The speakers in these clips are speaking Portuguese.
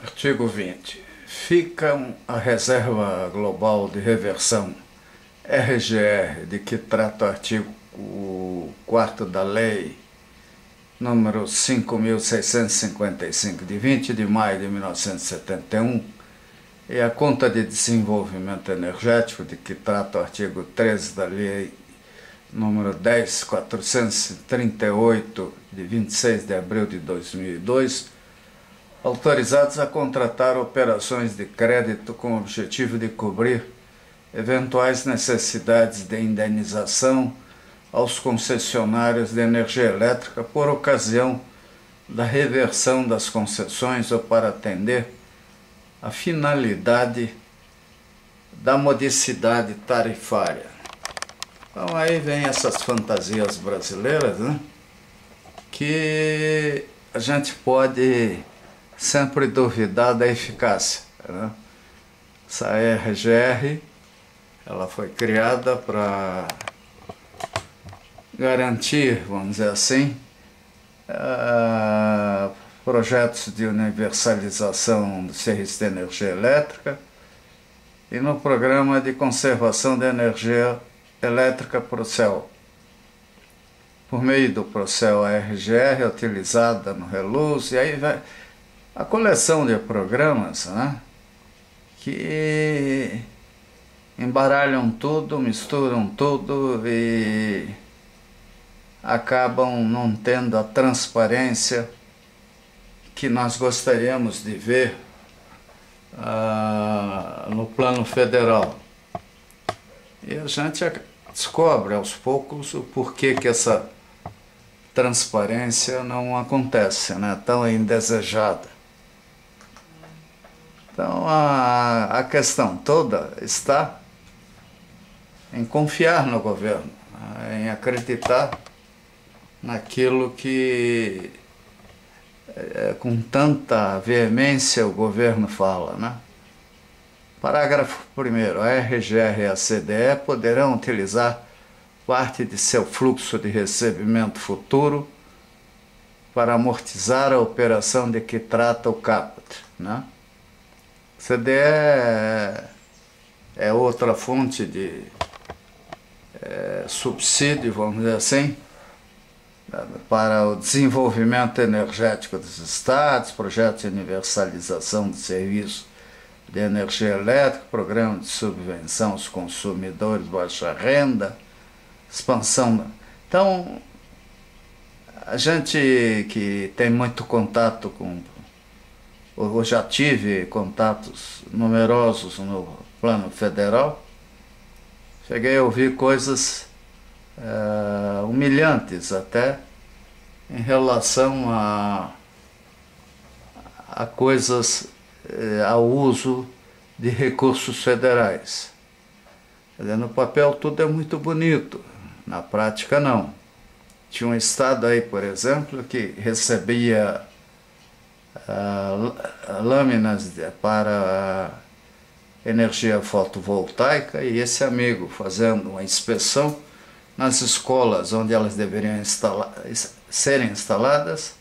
Artigo 20. Ficam a Reserva Global de Reversão, RGR, de que trata o artigo 4º da Lei número 5.655, de 20 de maio de 1971, e a Conta de Desenvolvimento Energético, de que trata o artigo 13 da Lei número 10.438, de 26 de abril de 2002, autorizados a contratar operações de crédito com o objetivo de cobrir eventuais necessidades de indenização aos concessionários de energia elétrica por ocasião da reversão das concessões ou para atender a finalidade da modicidade tarifária. Então aí vem essas fantasias brasileiras, né? Que a gente pode sempre duvidar da eficácia, né? Essa RGR, ela foi criada para garantir, vamos dizer assim, projetos de universalização do serviço de energia elétrica e no programa de conservação de energia elétrica Procel. Por meio do Procel, a RGR é utilizada no Reluz, e aí vai a coleção de programas, né, que embaralham tudo, misturam tudo e acabam não tendo a transparência que nós gostaríamos de ver no plano federal. E a gente descobre aos poucos o porquê que essa transparência não acontece, né, tão indesejada. Então a questão toda está em confiar no governo, em acreditar naquilo que com tanta veemência o governo fala, né? Parágrafo 1º. A RGR e a CDE poderão utilizar parte de seu fluxo de recebimento futuro para amortizar a operação de que trata o caput, né? CDE é outra fonte de subsídio, vamos dizer assim, para o desenvolvimento energético dos estados, projetos de universalização de serviços de energia elétrica, programa de subvenção aos consumidores de baixa renda, expansão. Então, a gente que tem muito contato com, ou já tive contatos numerosos no plano federal, cheguei a ouvir coisas humilhantes até em relação a coisas, ao uso de recursos federais. Quer dizer, no papel tudo é muito bonito, na prática não. Tinha um estado aí, por exemplo, que recebia lâminas para energia fotovoltaica, e esse amigo, fazendo uma inspeção nas escolas onde elas deveriam serem instaladas,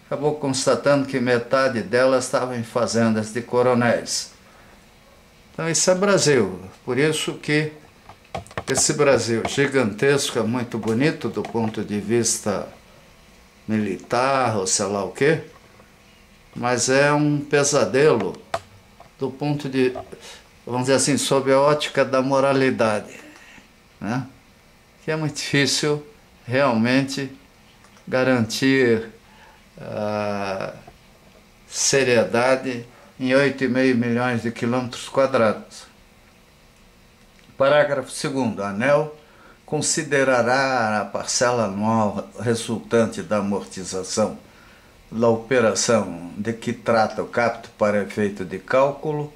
acabou constatando que metade delas estavam em fazendas de coronéis. Então isso é Brasil, por isso que esse Brasil gigantesco é muito bonito do ponto de vista militar ou sei lá o quê, mas é um pesadelo do ponto de, vamos dizer assim, sob a ótica da moralidade, né? Que é muito difícil realmente garantir seriedade em 8,5 milhões de quilômetros quadrados. Parágrafo 2º. A ANEEL considerará a parcela anual resultante da amortização da operação de que trata o caput para efeito de cálculo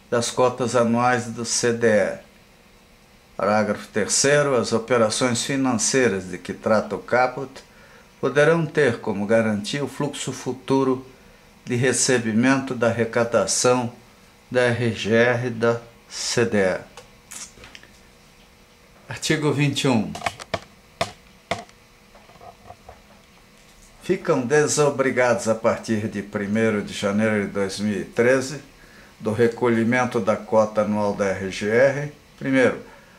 das cotas anuais do CDE. Parágrafo 3º. As operações financeiras de que trata o caput poderão ter como garantia o fluxo futuro de recebimento da arrecadação da RGR e da CDE. Artigo 21. ficam desobrigados a partir de 1º de janeiro de 2013 do recolhimento da cota anual da RGR. Primeiro,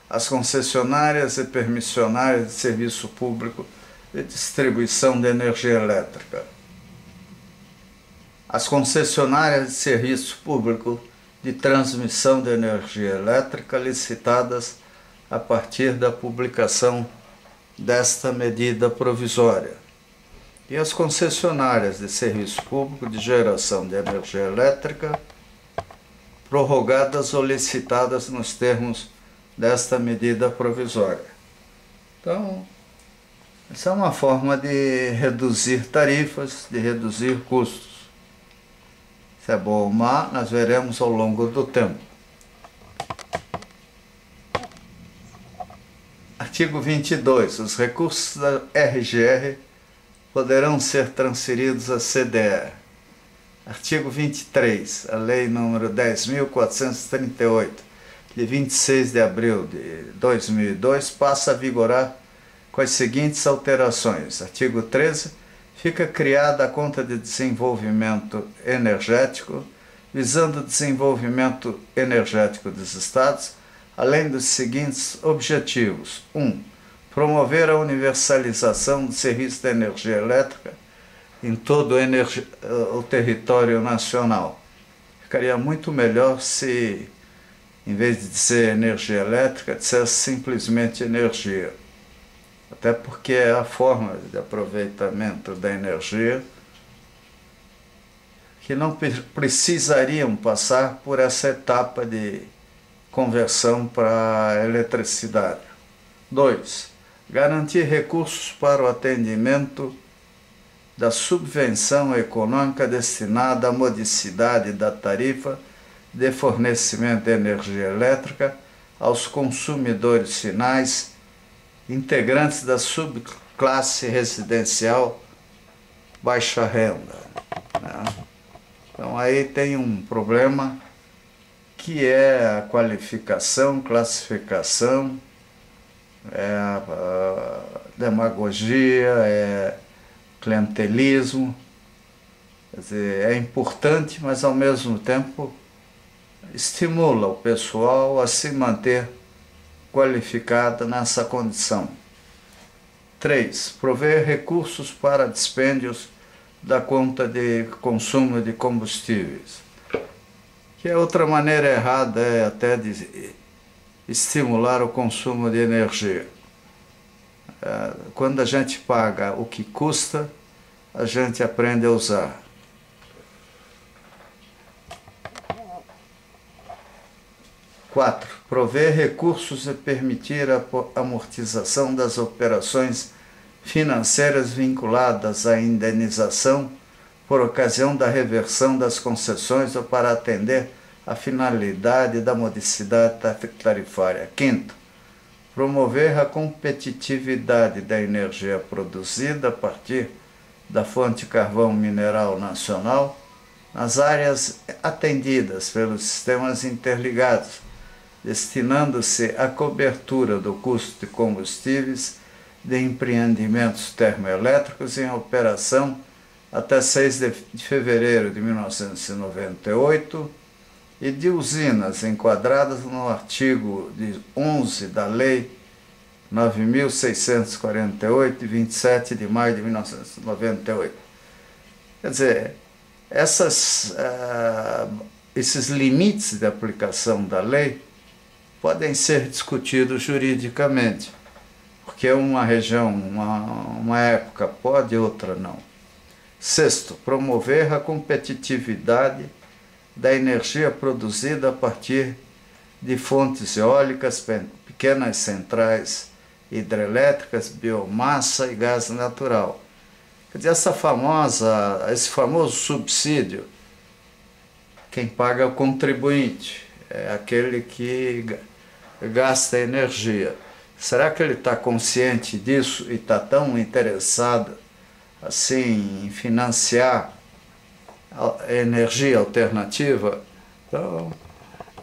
as concessionárias e permissionárias de serviço público de distribuição de energia elétrica. As concessionárias de serviço público de transmissão de energia elétrica licitadas a partir da publicação desta medida provisória. E as concessionárias de serviço público de geração de energia elétrica prorrogadas ou licitadas nos termos desta medida provisória. Então, essa é uma forma de reduzir tarifas, de reduzir custos. Se é bom ou má, nós veremos ao longo do tempo. Artigo 22. Os recursos da RGR poderão ser transferidos à CDE. Artigo 23. A Lei nº 10.438, de 26 de abril de 2002, passa a vigorar com as seguintes alterações. Artigo 13. Fica criada a Conta de Desenvolvimento Energético, visando o desenvolvimento energético dos Estados, além dos seguintes objetivos. 1. Promover a universalização do serviço de energia elétrica em todo o território nacional. Ficaria muito melhor se, em vez de dizer energia elétrica, dissesse simplesmente energia. Até porque é a forma de aproveitamento da energia que não precisariam passar por essa etapa de conversão para eletricidade. 2. Garantir recursos para o atendimento da subvenção econômica destinada à modicidade da tarifa de fornecimento de energia elétrica aos consumidores finais integrantes da subclasse residencial baixa renda. Então aí tem um problema que é a qualificação, classificação, é a demagogia, é clientelismo. Quer dizer, é importante, mas ao mesmo tempo estimula o pessoal a se manter qualificada nessa condição. 3. Prover recursos para dispêndios da conta de consumo de combustíveis. Que é outra maneira errada até de estimular o consumo de energia. Quando a gente paga o que custa, a gente aprende a usar. 4. Prover recursos e permitir a amortização das operações financeiras vinculadas à indenização por ocasião da reversão das concessões ou para atender à finalidade da modicidade tarifária. 5. Promover a competitividade da energia produzida a partir da fonte carvão mineral nacional nas áreas atendidas pelos sistemas interligados, destinando-se à cobertura do custo de combustíveis de empreendimentos termoelétricos em operação até 6 de fevereiro de 1998 e de usinas enquadradas no artigo 11 da Lei 9.648, de 27 de maio de 1998. Quer dizer, esses limites de aplicação da lei podem ser discutidos juridicamente, porque uma região, uma época pode, outra não. 6. Promover a competitividade da energia produzida a partir de fontes eólicas, pequenas centrais hidrelétricas, biomassa e gás natural. Quer dizer, esse famoso subsídio, quem paga é o contribuinte, é aquele que gasta energia. Será que ele está consciente disso e está tão interessado assim em financiar a energia alternativa? Então,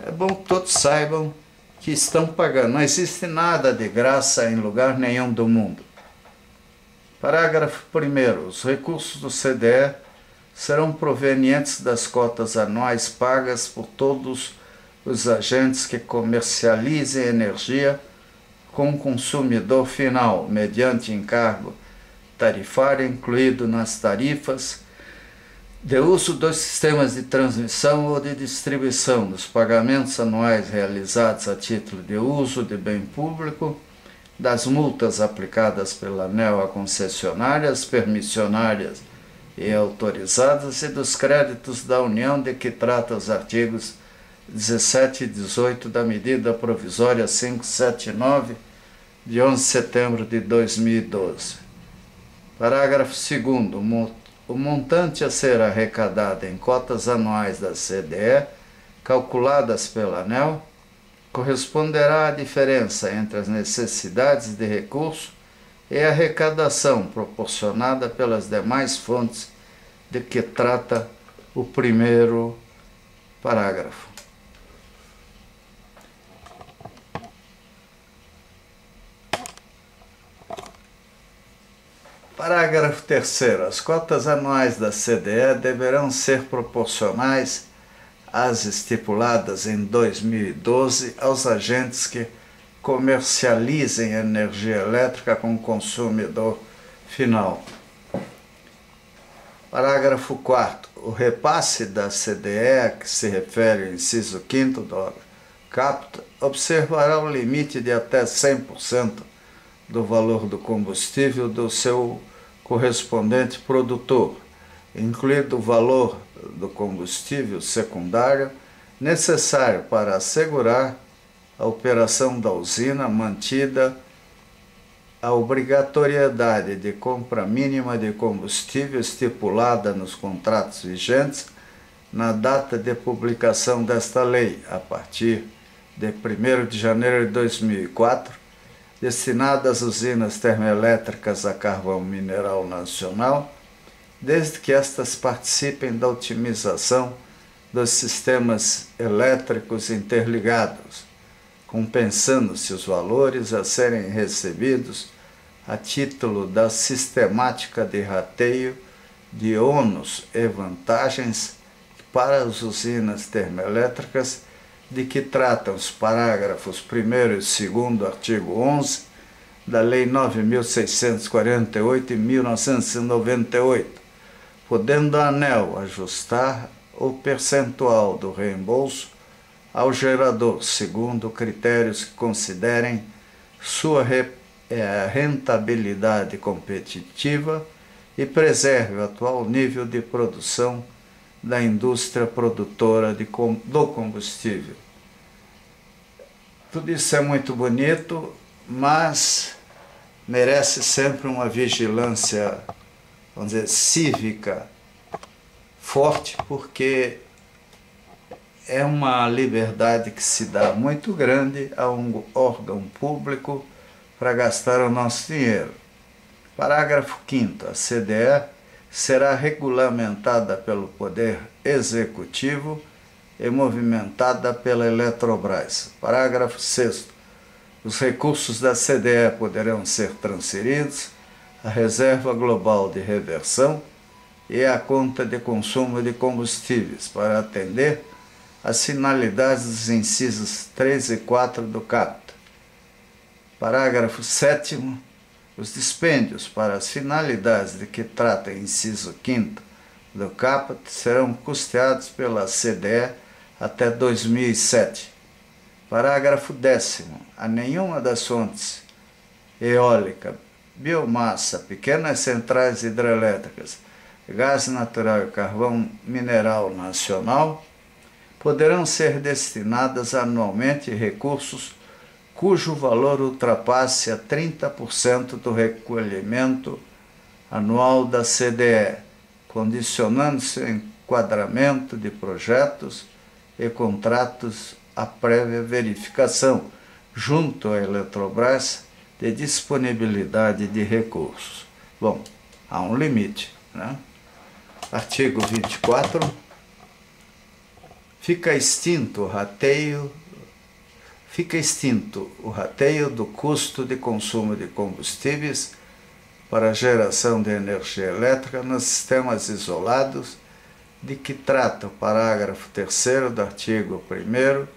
é bom que todos saibam que estão pagando. Não existe nada de graça em lugar nenhum do mundo. Parágrafo 1º. Os recursos do CDE serão provenientes das cotas anuais pagas por todos os agentes que comercializem energia com o consumidor final, mediante encargo tarifário incluído nas tarifas de uso dos sistemas de transmissão ou de distribuição, dos pagamentos anuais realizados a título de uso de bem público, das multas aplicadas pela ANEEL a concessionárias, permissionárias e autorizadas e dos créditos da União de que trata os artigos 17 e 18 da medida provisória 579 de 11 de setembro de 2012. Parágrafo 2º. O montante a ser arrecadado em cotas anuais da CDE, calculadas pela ANEEL, corresponderá à diferença entre as necessidades de recurso e a arrecadação proporcionada pelas demais fontes de que trata o primeiro parágrafo. Parágrafo 3º. As cotas anuais da CDE deverão ser proporcionais às estipuladas em 2012 aos agentes que comercializem energia elétrica com o consumidor final. Parágrafo 4º. O repasse da CDE a que se refere o inciso 5º do caput observará o limite de até 100% do valor do combustível do seu correspondente produtor, incluído o valor do combustível secundário necessário para assegurar a operação da usina, mantida a obrigatoriedade de compra mínima de combustível estipulada nos contratos vigentes na data de publicação desta lei, a partir de 1º de janeiro de 2004, destinada às usinas termoelétricas a carvão mineral nacional, desde que estas participem da otimização dos sistemas elétricos interligados, compensando-se os valores a serem recebidos a título da sistemática de rateio de ônus e vantagens para as usinas termoelétricas de que tratam os parágrafos 1º e 2º, artigo 11, da Lei 9.648 de 1998, podendo a ANEEL ajustar o percentual do reembolso ao gerador, segundo critérios que considerem sua rentabilidade competitiva e preserve o atual nível de produção da indústria produtora do combustível. Tudo isso é muito bonito, mas merece sempre uma vigilância, vamos dizer, cívica forte, porque é uma liberdade que se dá muito grande a um órgão público para gastar o nosso dinheiro. Parágrafo 5º. A CDE será regulamentada pelo Poder Executivo e movimentada pela Eletrobras. Parágrafo 6º. Os recursos da CDE poderão ser transferidos à Reserva Global de Reversão e à conta de consumo de combustíveis para atender às finalidades dos incisos 3 e 4 do caput. Parágrafo 7º. Os dispêndios para as finalidades de que trata o inciso 5º do caput serão custeados pela CDE até 2007. Parágrafo 10º. A nenhuma das fontes eólica, biomassa, pequenas centrais hidrelétricas, gás natural e carvão mineral nacional poderão ser destinadas anualmente recursos cujo valor ultrapasse a 30% do recolhimento anual da CDE, condicionando-se o enquadramento de projetos e contratos à prévia verificação, junto à Eletrobras, de disponibilidade de recursos. Bom, há um limite, né? Artigo 24. Fica extinto o rateio do custo de consumo de combustíveis para a geração de energia elétrica nos sistemas isolados, de que trata o parágrafo 3º do artigo 1º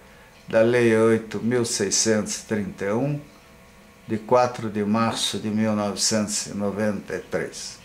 da Lei 8.631, de 4 de março de 1993.